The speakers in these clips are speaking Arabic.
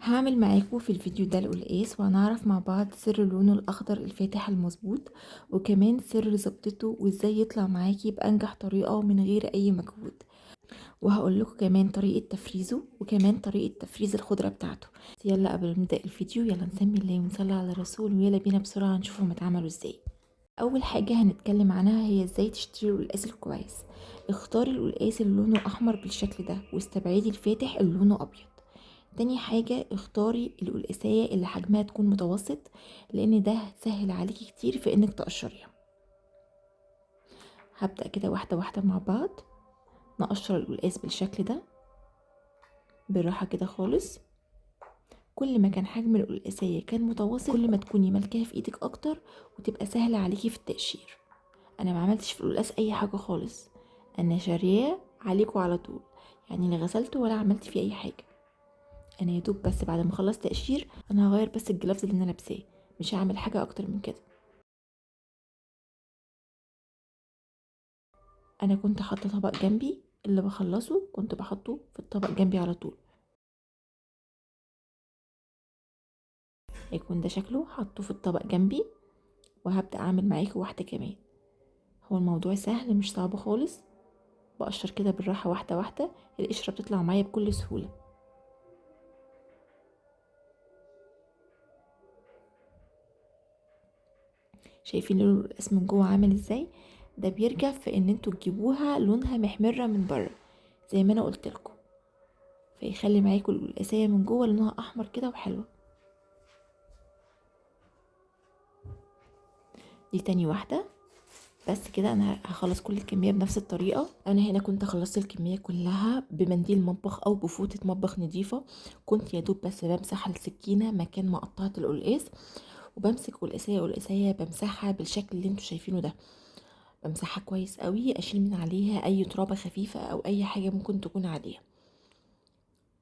هعمل معاكم في الفيديو ده القلقاس وهنعرف مع بعض سر لونه الاخضر الفاتح المظبوط، وكمان سر ظبطته وازاي يطلع معاكي بانجح طريقة ومن غير اي مجهود. وهقول لكم كمان طريقة تفريزه وكمان طريقة تفريز الخضرة بتاعته. يلا قبل ما نبدأ الفيديو يلا نسمي الله ونصلي على الرسول ويلا بينا بسرعة نشوفهم اتعملوا ازاي. اول حاجة هنتكلم عنها هي ازاي تشتري القلقاس الكويس. اختاري القلقاس اللي لونه احمر بالشكل ده واستبعدي الفاتح اللي لونه ابيض. تاني حاجة اختاري القلقاسية اللي حجمها تكون متوسط، لان ده سهل عليكي كتير في انك تقشريها. هبدأ كده واحدة واحدة مع بعض. نقشر القلقاس بالشكل ده بالراحة كده خالص. كل ما كان حجم القلقاسية كان متوسط كل ما تكوني مالكاها في ايدك اكتر وتبقى سهلة عليكي في التقشير. انا ما عملتش في القلقاس اي حاجة خالص، انا شارياه عليكم على طول، يعني لا غسلته ولا عملت فيه اي حاجة. انا يا دوب بس بعد ما خلصت تقشير انا هغير بس الجلافز اللي انا لابساه، مش هعمل حاجه اكتر من كده. انا كنت حاطه طبق جنبي، اللي بخلصه كنت بحطه في الطبق جنبي على طول. هيكون ده شكله، حطه في الطبق جنبي. وهبدا اعمل معاكم واحده كمان. هو الموضوع سهل مش صعب خالص، بقشر كده بالراحه واحده واحده، القشره بتطلع معايا بكل سهوله. شايفين لون القلقاس من جوه عامل ازاي؟ ده بيرجع في ان انتوا تجيبوها لونها محمره من بره زي ما انا قلت لكم، فيخلي معاكم القلقاسيه من جوه لونها احمر كده وحلوه. دي تاني واحده. بس كده انا هخلص كل الكميه بنفس الطريقه. انا هنا كنت خلصت الكميه كلها بمنديل مطبخ او بفوطه مطبخ نظيفه. كنت يا دوب بس بمسح السكينه مكان ما قطعت القلقاس، وبمسك قلقاسيه قلقاسيه بمسحها بالشكل اللي انتوا شايفينه ده. بمسحها كويس قوي، اشيل من عليها اي ترابه خفيفه او اي حاجه ممكن تكون عليها.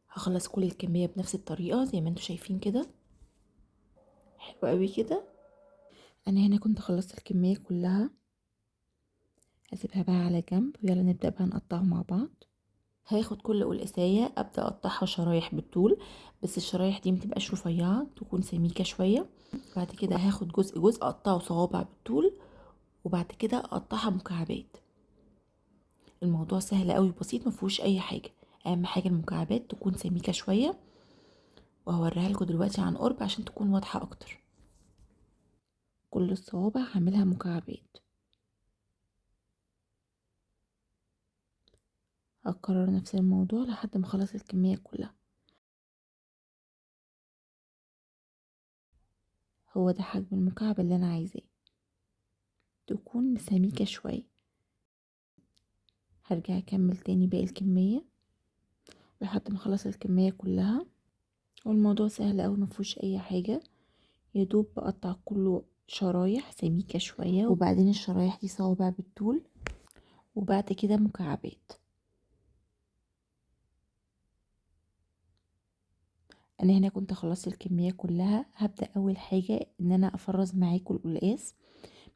هخلص كل الكميه بنفس الطريقه زي ما انتوا شايفين كده. حلو قوي كده. انا هنا كنت خلصت الكميه كلها، هسيبها بقى على جنب ويلا نبدا بقى نقطعه مع بعض. هاخد كل قلقاسية ابدا اقطعها شرايح بالطول، بس الشرايح دي متبقاش رفيعه، تكون سميكه شويه. بعد كده هاخد جزء جزء اقطعه صوابع بالطول، وبعد كده اقطعها مكعبات. الموضوع سهل قوي بسيط مفيهوش اي حاجه، اهم حاجه المكعبات تكون سميكه شويه. وهوريها لكم دلوقتي عن قرب عشان تكون واضحه اكتر. كل الصوابع هعملها مكعبات. هكرر نفس الموضوع لحد ما اخلص الكميه كلها. هو ده حجم المكعب اللي انا عايزاه، تكون سميكه شويه. هرجع اكمل تاني باقي الكميه لحد ما اخلص الكميه كلها. والموضوع سهل اوي مفيهوش اي حاجه، يا دوب بقطع كله شرايح سميكه شويه، وبعدين الشرايح دي صوابع بالطول، وبعد كده مكعبات. انا هنا كنت خلصت الكميه كلها. هبدا اول حاجه ان انا افرز معاكم القلقاس.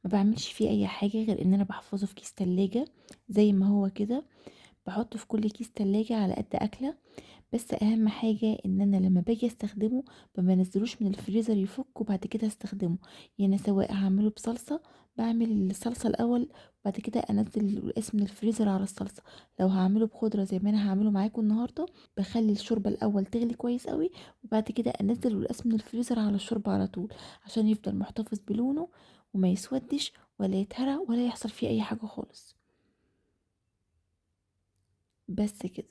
ما بعملش فيه اي حاجه غير ان انا بحفظه في كيس تلاجة زي ما هو كده. بحطه في كل كيس تلاجة على قد اكله. بس اهم حاجه ان انا لما باجي استخدمه ما بنزلوش من الفريزر يفك وبعد كده استخدمه. يعني سواء هعمله بصلصه، بعمل الصلصه الاول وبعد كده انزل القلقاس من الفريزر على الصلصه. لو هعمله بخضره زي ما انا هعمله معاكم النهارده، بخلي الشوربه الاول تغلي كويس قوي وبعد كده انزل القلقاس من الفريزر على الشوربه على طول، عشان يفضل محتفظ بلونه وما يسودش ولا يتهرى ولا يحصل فيه اي حاجه خالص. بس كده.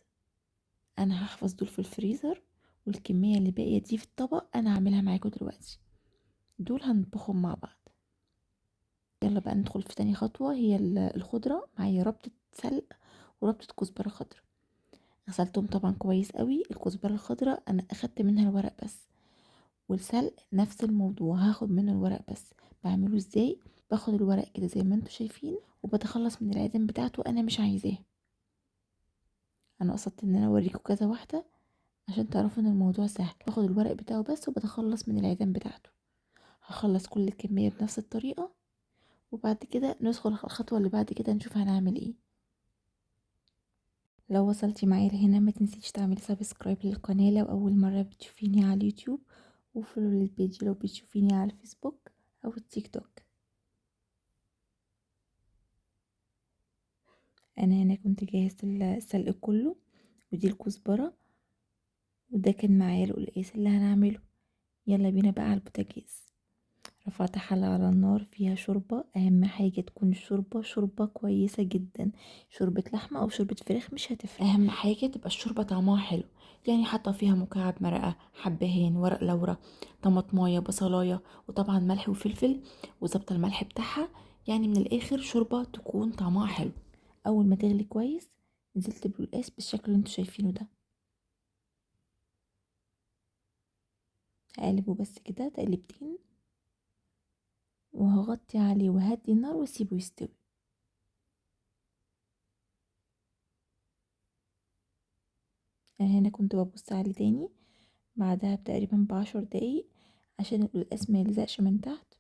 انا هحفظ دول في الفريزر، والكمية اللي باقية دي في الطبق انا هعملها معاكم دلوقتي. دول هنطبخهم مع بعض. يلا بقى ندخل في تاني خطوة، هي الخضرة. معايا ربطة سلق وربطة كزبرة خضرا. غسلتهم طبعا كويس قوي. الكزبرة الخضرا انا اخدت منها الورق بس، والسلق نفس الموضوع هاخد منه الورق بس. بعمله ازاي؟ باخد الورق كده زي ما انتوا شايفين وبتخلص من العيدان بتاعته، انا مش عايزاه. انا قصدت ان انا اوريكم كذا واحدة عشان تعرفوا ان الموضوع سهل. باخد الورق بتاعه بس وبتخلص من العيدان بتاعته. هخلص كل الكمية بنفس الطريقة، وبعد كده ندخل الخطوة اللي بعد كده نشوف هنعمل ايه. لو وصلتي معايا لهنا ما تنسيش تعملي سبسكرايب للقناة لو اول مرة بتشوفيني على اليوتيوب، وفولو للبيج لو بتشوفيني على الفيسبوك او التيك توك. انا هنا كنت جهزت السلق كله، ودي الكزبرة، وده كان معايا القلقاس اللي هنعمله. يلا بينا بقى على البوتاجاز. رفعت حلة على النار فيها شوربة، اهم حاجة تكون الشوربة شوربة كويسة جدا، شوربة لحمة او شوربة فراخ مش هتفرق، اهم حاجة تبقى الشوربة طعمها حلو. يعني حاطة فيها مكعب مرقة، حبهان، ورق لورا، طماطمايه، بصلايه، وطبعا ملح وفلفل، وظبط الملح بتاعها. يعني من الاخر شوربة تكون طعمها حلو. اول ما تغلي كويس نزلت بالقلقاس بالشكل اللي انتوا شايفينه ده. هقلبه بس كده تقلبتين، وهغطي عليه وهدي النار واسيبه يستوي. انا هنا كنت ببص عليه تاني بعدها تقريبا ب10 دقايق عشان القلقاس ما يلزقش من تحت.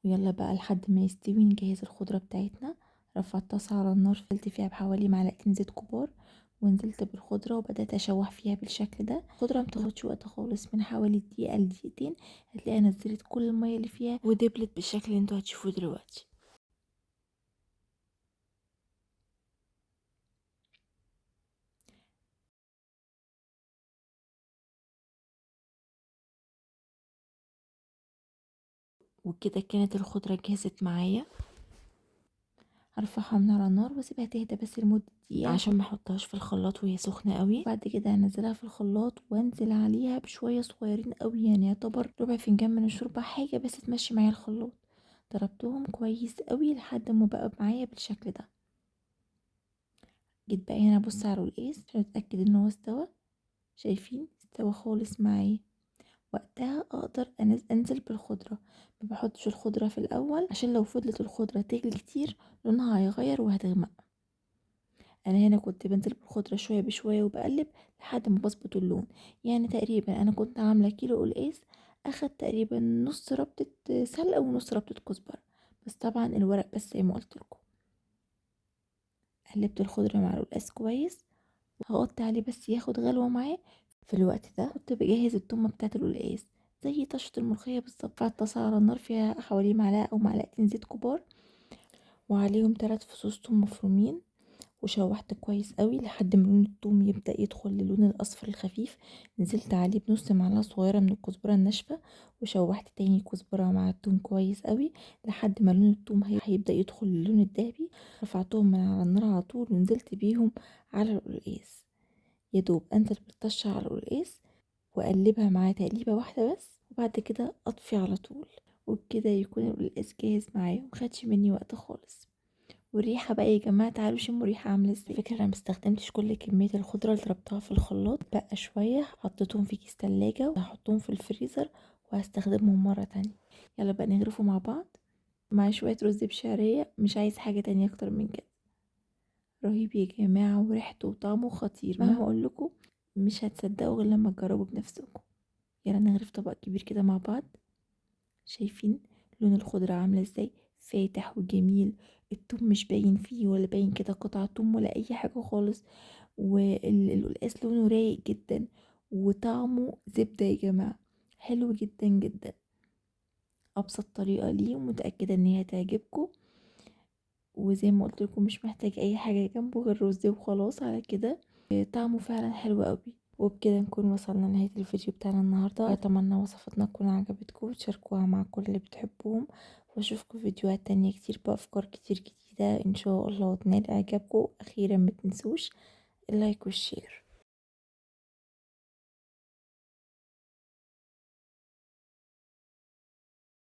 ويلا بقى لحد ما يستوي نجهز الخضرة بتاعتنا. رفعت طاسة على النار، فلت فيها بحوالي معلقتين زيت كبار، ونزلت بالخضرة وبدأت أشوح فيها بالشكل ده. الخضرة متاخدش وقت خالص، من حوالي دقيقة لدقيقتين هتلاقيها نزلت كل المية اللي فيها ودبلت بالشكل اللي انتوا هتشوفوه دلوقتي. وكده كانت الخضرة جهزت معايا. هرفعها من على النار واسيبها تهدى بس لمدة دقيقة عشان ما احطهاش في الخلاط وهي سخنة قوي. بعد كده هنزلها في الخلاط وانزل عليها بشوية صغيرين قوي، يعني يعتبر ربع فنجان من الشوربة، حاجة بس تمشي معايا الخلاط. ضربتهم كويس قوي لحد ما بقى معايا بالشكل ده. جيت بقى هنا ابص على القلقاس عشان اتاكد ان هو استوى. شايفين استوى خالص معايا. وقتها اقدر انزل بالخضرة. ما بحطش الخضرة في الاول عشان لو فضلت الخضرة تغلي كتير لونها هيغير وهتغمق. انا هنا كنت بنزل بالخضرة شوية بشوية وبقلب لحد ما بظبط اللون. يعني تقريبا انا كنت عاملة كيلو قلقاس، اخد تقريبا نص ربطة سلق ونص ربطة كزبرة، بس طبعا الورق بس زي ما قلت لكم. قلبت الخضرة مع القلقاس كويس، هغطي عليه بس ياخد غلوة معاه. في الوقت ده كنت بجهز التومة بتاعة القلقاس زي طشة الملوخية بالظبط. رفعت طاسة على النار فيها حوالي معلقة أو معلقتين زيت كبار، وعليهم 3 فصوص توم مفرومين، وشوحت كويس قوي لحد ما لون الثوم يبدأ يدخل للون الأصفر الخفيف. نزلت عليه بنص معلقة صغيرة من الكزبرة الناشفة، وشوحت تاني كزبرة مع الثوم كويس قوي لحد ما لون الثوم هيبدأ يدخل للون الذهبي. رفعتهم من على النار على طول ونزلت بيهم على القلقاس. يا دوب انزل بالطشة على القلقاس واقلبها معاه تقليبة واحدة بس، وبعد كده اطفي على طول. وبكده يكون القلقاس جاهز معايا ومخدش مني وقت خالص. والريحة بقى يا جماعة تعالوا شموا الريحة عاملة ازاي. فكرة انا مستخدمتش كل كمية الخضرة اللي ضربتها في الخلاط، بقى شوية حطيتهم في كيس تلاجة وهحطهم في الفريزر وهستخدمهم مرة تانية. يلا بقى نغرفه مع بعض مع شوية رز بشعرية، مش عايز حاجة تانية اكتر من كده. رهيب يا جماعة، وريحته وطعمه خطير، مهما اقولكوا مش هتصدقوا غير لما تجربوا بنفسكم. يلا نغرف طبق كبير كده مع بعض. شايفين لون الخضرة عاملة ازاي؟ فاتح وجميل. التوم مش باين فيه ولا باين كده قطع توم ولا اي حاجة خالص. والقلقاس لونه رايق جدا، وطعمه زبدة يا جماعة، حلو جدا جدا. ابسط طريقة ليه ومتأكدة ان هي تعجبكم. وزي ما قلت لكم مش محتاج اي حاجة جنبه غير رز وخلاص على كده. طعمه فعلا حلو قوي. وبكده نكون وصلنا لنهاية الفيديو بتاعنا النهاردة. أتمنى وصفتنا تكون عجبتكم وتشاركوها مع كل اللي بتحبوهم، واشوفكم فيديوهات تانية كتير بأفكار كتير جديدة إن شاء الله تنال إعجابكم. أخيرا متنسوش اللايك والشير.